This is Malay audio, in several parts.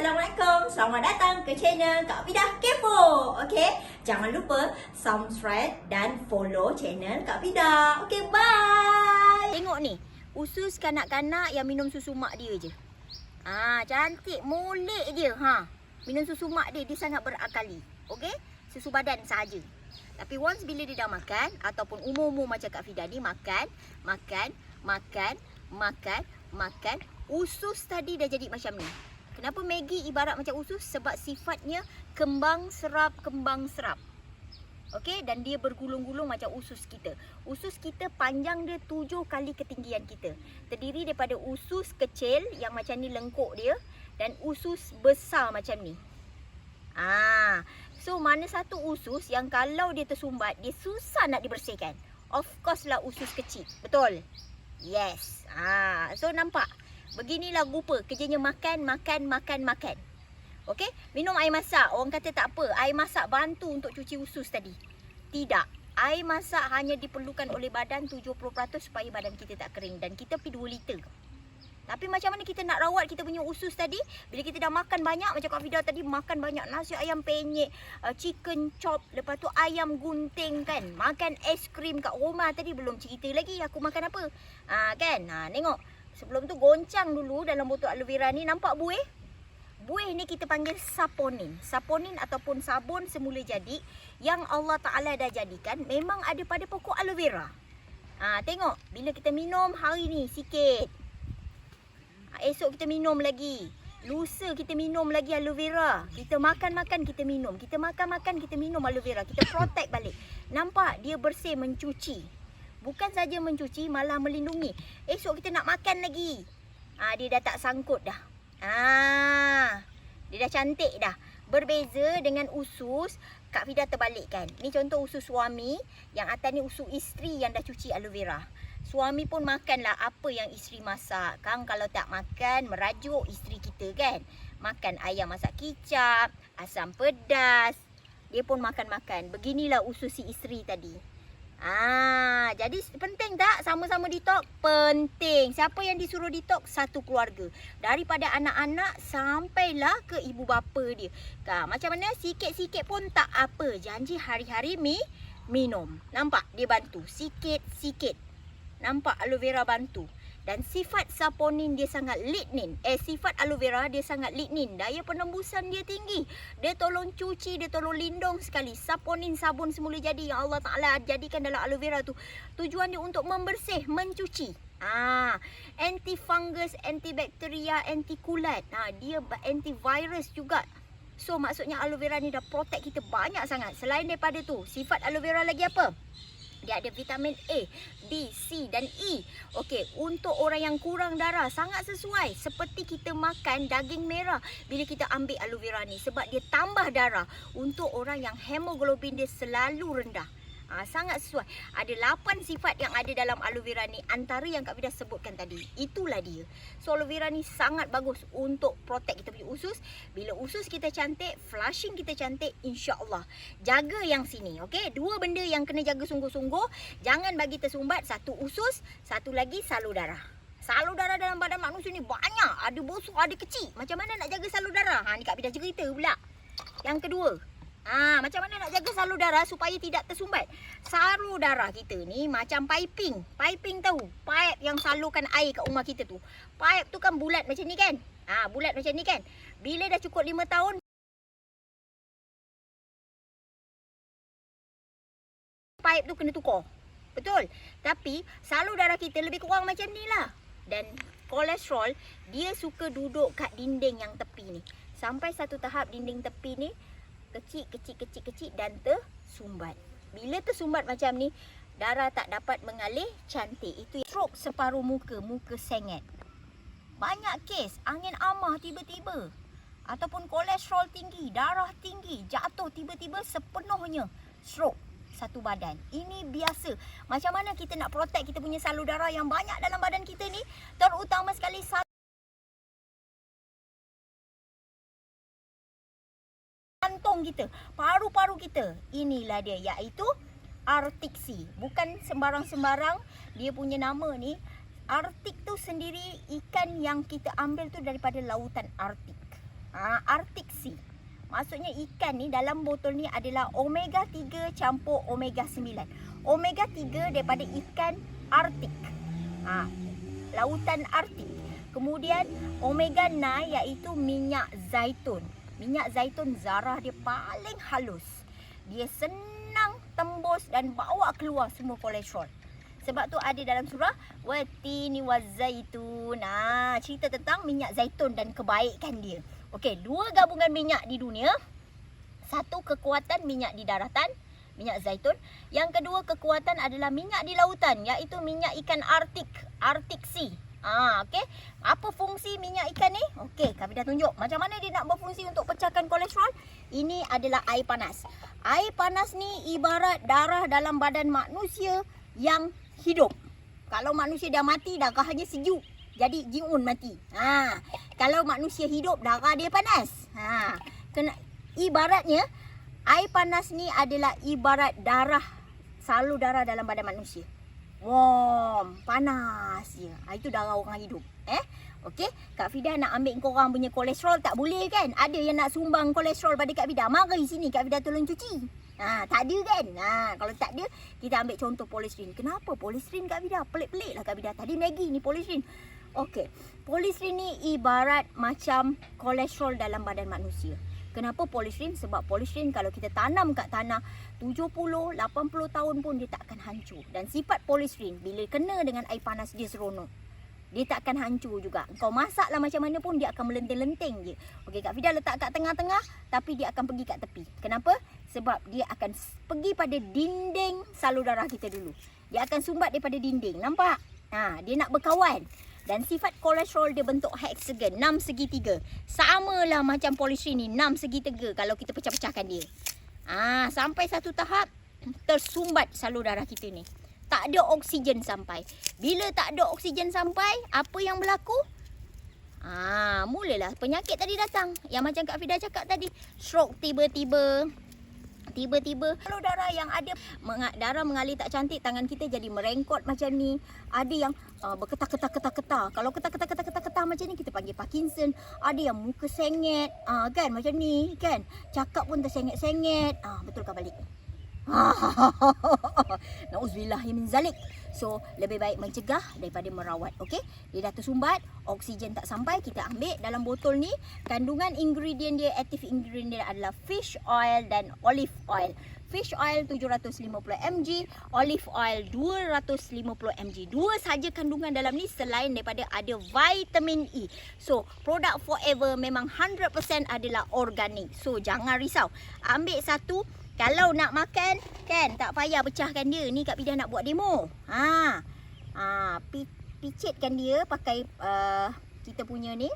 Assalamualaikum. Selamat datang ke channel Kak Fidah Kepo. Okey, jangan lupa subscribe dan follow channel Kak Fidah. Okey, bye. Tengok ni, usus kanak-kanak yang minum susu mak dia je. Cantik, molek dia. Minum susu mak dia sangat berakali. Okey, susu badan sahaja. Tapi once bila dia dah makan ataupun umur-umur macam Kak Fidah ni makan, usus tadi dah jadi macam ni. Kenapa Maggi ibarat macam usus? Sebab sifatnya kembang serap. Okey, dan dia bergulung-gulung macam usus kita. Usus kita panjang dia 7 kali ketinggian kita. Terdiri daripada usus kecil yang macam ni lengkuk dia dan usus besar macam ni. So mana satu usus yang kalau dia tersumbat dia susah nak dibersihkan? Of course lah usus kecil. Betul? Yes. So nampak? Beginilah rupa kerjanya makan. Okey, minum air masak. Orang kata tak apa, air masak bantu untuk cuci usus tadi. Tidak. Air masak hanya diperlukan oleh badan 70% supaya badan kita tak kering dan kita pergi 2 liter. Tapi macam mana kita nak rawat kita punya usus tadi? Bila kita dah makan banyak, macam Kak Fidah tadi makan banyak nasi ayam penyet, chicken chop, lepas tu ayam gunting kan. Makan es krim kat rumah tadi, belum cerita lagi aku makan apa. Tengok. Sebelum tu goncang dulu dalam botol aloe vera ni. Nampak buih? Buih ni kita panggil saponin. Saponin ataupun sabun semula jadi yang Allah Ta'ala dah jadikan memang ada pada pokok aloe vera. Tengok, bila kita minum hari ni sikit, esok kita minum lagi, lusa kita minum lagi aloe vera. Kita makan kita minum, kita makan kita minum aloe vera. Kita protect balik. Nampak dia bersih, mencuci. Bukan saja mencuci, malah melindungi. Esok kita nak makan lagi, dia dah tak sangkut dah. Dia dah cantik dah. Berbeza dengan usus Kak Fidah terbalikkan. Ni contoh usus suami, yang atas ni usus isteri yang dah cuci aloe vera. Suami pun makanlah apa yang isteri masak. Kang kalau tak makan, merajuk isteri kita kan. Makan ayam masak kicap, asam pedas. Dia pun makan. Beginilah usus si isteri tadi. Jadi penting tak sama-sama detox? Penting. Siapa yang disuruh detox? Satu keluarga. Daripada anak-anak sampailah ke ibu bapa dia. Macam mana? Sikit-sikit pun tak apa. Janji hari-hari minum. Nampak? Dia bantu. Sikit-sikit. Nampak aloe vera bantu. Dan sifat saponin dia sangat lignin. Sifat aloe vera dia sangat lignin. Daya penembusan dia tinggi. Dia tolong cuci, dia tolong lindung sekali. Saponin sabun semula jadi yang Allah Ta'ala jadikan dalam aloe vera tu. Tujuan dia untuk membersih, mencuci. Anti-fungus, antibakteria, anti-kulat. Dia antivirus juga. So maksudnya aloe vera ni dah protect kita banyak sangat. Selain daripada tu, sifat aloe vera lagi apa? Dia ada vitamin A, B, C dan E. Okey, untuk orang yang kurang darah sangat sesuai. Seperti kita makan daging merah bila kita ambil aloe vera ni. Sebab dia tambah darah untuk orang yang hemoglobin dia selalu rendah. Sangat sesuai. Ada 8 sifat yang ada dalam aloe vera ni. Antara yang Kak Fidah sebutkan tadi. Itulah dia. So aloe vera ni sangat bagus untuk protect kita punya usus. Bila usus kita cantik, flushing kita cantik, insya-Allah. Jaga yang sini, okey? 2 benda yang kena jaga sungguh-sungguh. Jangan bagi tersumbat. Satu usus, satu lagi salur darah. Salur darah dalam badan manusia ni banyak. Ada besar, ada kecil. Macam mana nak jaga salur darah? Ni Kak Fidah cerita pula. Yang kedua, macam mana nak jaga salur darah supaya tidak tersumbat? Salur darah kita ni macam piping. Piping tahu? Pipe yang salurkan air kat rumah kita tu. Pipe tu kan bulat macam ni kan? Bulat macam ni kan? Bila dah cukup 5 tahun, pipe tu kena tukar. Betul? Tapi salur darah kita lebih kurang macam ni lah. Dan kolesterol, dia suka duduk kat dinding yang tepi ni. Sampai satu tahap dinding tepi ni kecil dan tersumbat. Bila tersumbat macam ni, darah tak dapat mengalir cantik. Itu stroke separuh muka sengit. Banyak kes angin amah tiba-tiba. Ataupun kolesterol tinggi, darah tinggi, jatuh tiba-tiba sepenuhnya stroke satu badan. Ini biasa. Macam mana kita nak protect kita punya salur darah yang banyak dalam badan kita ni? Terutama sekali jantung kita, paru-paru kita. Inilah dia, iaitu Arctic Sea. Bukan sembarang-sembarang dia punya nama ni. Arctic tu sendiri ikan yang kita ambil tu daripada lautan Arctic. Arctic Sea. Maksudnya ikan ni dalam botol ni adalah omega 3 campur omega 9. Omega 3 daripada ikan Arctic. Lautan Arctic. Kemudian omega 9 iaitu minyak zaitun. Minyak zaitun zarah dia paling halus. Dia senang tembus dan bawa keluar semua kolesterol. Sebab tu ada dalam surah watini wazaitun. Cerita tentang minyak zaitun dan kebaikan dia. Okey, 2 gabungan minyak di dunia. Satu kekuatan minyak di daratan, minyak zaitun. Yang kedua kekuatan adalah minyak di lautan, iaitu minyak ikan Arctic, Arctic Sea. Okey. Apa fungsi minyak ikan ni? Okey, kami dah tunjuk macam mana dia nak berfungsi untuk pecahkan kolesterol. Ini adalah air panas. Air panas ni ibarat darah dalam badan manusia yang hidup. Kalau manusia dah mati, darahnya sejuk. Jadi jiun mati. Kalau manusia hidup, darah dia panas. Ibaratnya air panas ni adalah ibarat darah, salur darah dalam badan manusia. Warm, panas je. Itu darah orang hidup. Okey, Kak Fida nak ambil korang punya kolesterol tak boleh kan? Ada yang nak sumbang kolesterol pada Kak Fida. Mari sini Kak Fida tolong cuci. Tak ada kan? Kalau tak ada, kita ambil contoh polistrin. Kenapa polistrin Kak Fida? Pelik-pelik lah Kak Fida. Tadi Maggi ni polistrin. Okey, polistrin ni ibarat macam kolesterol dalam badan manusia. Kenapa polistrin? Sebab polistrin kalau kita tanam kat tanah 70-80 tahun pun dia tak akan hancur. Dan sifat polistrin bila kena dengan air panas dia seronok. Dia tak akan hancur juga. Kau masaklah macam mana pun dia akan melenteng-lenteng je. Okey, Kak Fida letak kat tengah-tengah tapi dia akan pergi kat tepi. Kenapa? Sebab dia akan pergi pada dinding salur darah kita dulu. Dia akan sumbat daripada dinding. Nampak? Dia nak berkawan. Dan sifat kolesterol dia bentuk hexagon, 6 segitiga. Samalah macam polistrin ni, 6 segitiga kalau kita pecah-pecahkan dia. Sampai satu tahap tersumbat salur darah kita ni. Tak ada oksigen sampai. Bila tak ada oksigen sampai, apa yang berlaku? Mulalah penyakit tadi datang. Yang macam Kak Fida cakap tadi, stroke tiba-tiba. Kalau darah yang ada, darah mengalir tak cantik, tangan kita jadi merengkot macam ni. Ada yang berketar-ketar. Kalau ketar-ketar macam ni, kita panggil Parkinson. Ada yang muka sengit, kan macam ni kan. Cakap pun tersengit-sengit. Betulkah balik? Nauzubillah min zalik. So lebih baik mencegah daripada merawat. Okey, dia dah tersumbat, oksigen tak sampai, kita ambil dalam botol ni. Kandungan ingredient dia, active ingredient dia adalah fish oil dan olive oil. Fish oil 750 mg, olive oil 250 mg. Dua saja kandungan dalam ni selain daripada ada vitamin E. So produk Forever memang 100% adalah organik. So jangan risau. Ambil satu. Kalau nak makan, kan, tak payah pecahkan dia. Ni Kak Fida nak buat demo. Picitkan dia pakai kita punya ni.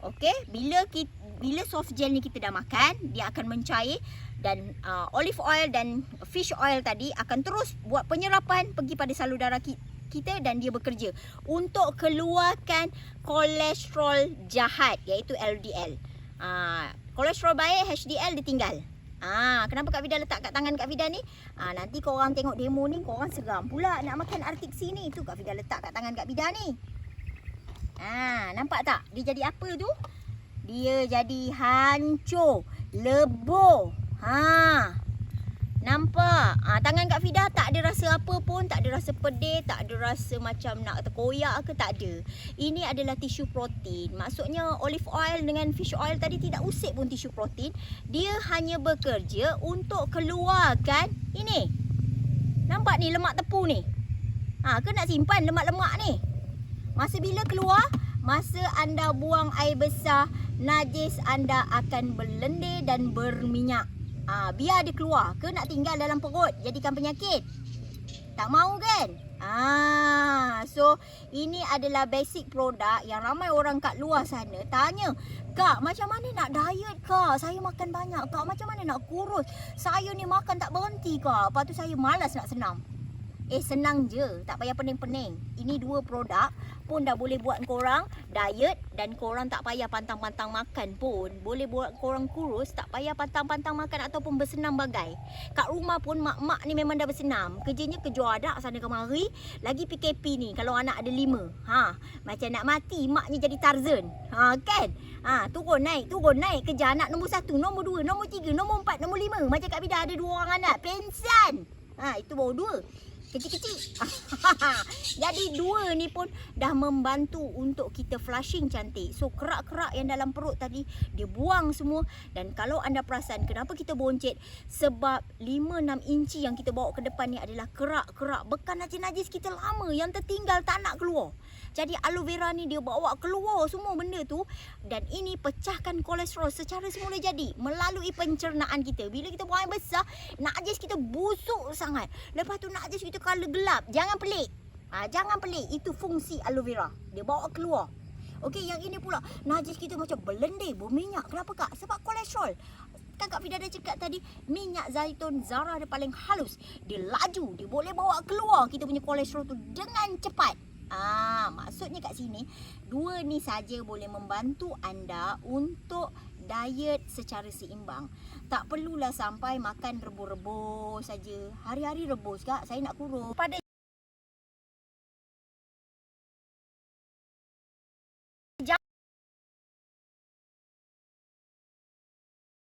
Okey, bila soft gel ni kita dah makan, dia akan mencair. Dan olive oil dan fish oil tadi akan terus buat penyerapan pergi pada salur darah kita dan dia bekerja untuk keluarkan kolesterol jahat, iaitu LDL. Kolesterol baik, HDL ditinggal. Kenapa Kak Fida letak kat tangan Kak Fida ni? Nanti korang tengok demo ni, korang seram pula nak makan Arctic Sea ni. Tu Kak Fida letak kat tangan Kak Fida ni. Nampak tak? Dia jadi apa tu? Dia jadi hancur, lebur. Nampak? Tangan Kak Fida tak ada rasa apa pun, tak ada rasa pedih, tak ada rasa macam nak terkoyak ke, tak ada. Ini adalah tisu protein. Maksudnya olive oil dengan fish oil tadi tidak usik pun tisu protein. Dia hanya bekerja untuk keluarkan ini. Nampak ni lemak tepu ni? Ke nak simpan lemak-lemak ni? Masa bila keluar, masa anda buang air besar, najis anda akan berlendir dan berminyak. Biar dia keluar ke nak tinggal dalam perut jadikan penyakit? Tak mau kan? So ini adalah basic produk yang ramai orang kat luar sana tanya, Kak, macam mana nak diet Kak? Saya makan banyak Kak, macam mana nak kurus? Saya ni makan tak berhenti Kak. Lepas tu saya malas nak senam. Senang je, tak payah pening-pening. Ini 2 produk pun dah boleh buat korang diet dan korang tak payah pantang-pantang makan pun. Boleh buat korang kurus, tak payah pantang-pantang makan ataupun bersenam bagai. Kat rumah pun mak-mak ni memang dah bersenam. Kerjanya kejual adak sana kemari. Lagi PKP ni kalau anak ada 5. Macam nak mati maknya jadi Tarzan. Kan? Turun naik kejar anak nombor 1, nombor 2, nombor 3, nombor 4, nombor 5. Macam Kak Bida ada 2 orang anak, pensan. Itu baru 2. Kecil-kecil. Jadi 2 ni pun dah membantu untuk kita flushing cantik. So kerak-kerak yang dalam perut tadi dia buang semua. Dan kalau anda perasan kenapa kita boncet, sebab 5-6 inci yang kita bawa ke depan ni adalah kerak-kerak bekas najis-najis kita lama yang tertinggal tak nak keluar. Jadi aloe vera ni dia bawa keluar semua benda tu, dan ini pecahkan kolesterol secara semula jadi melalui pencernaan kita. Bila kita buang air besar, najis kita busuk sangat. Lepas tu najis kita color gelap. Jangan pelik. Jangan pelik. Itu fungsi aloe vera. Dia bawa keluar. Okey, yang ini pula najis kita macam berlendir, berminyak. Kenapa Kak? Sebab kolesterol. Kan Kak Fida dah cakap tadi, minyak zaitun Zara dia paling halus. Dia laju, dia boleh bawa keluar kita punya kolesterol tu dengan cepat. Maksudnya kat sini 2 ni saja boleh membantu anda untuk diet secara seimbang. Tak perlulah sampai makan rebus-rebus saja. Hari-hari rebus Kak, saya nak kurus. Pada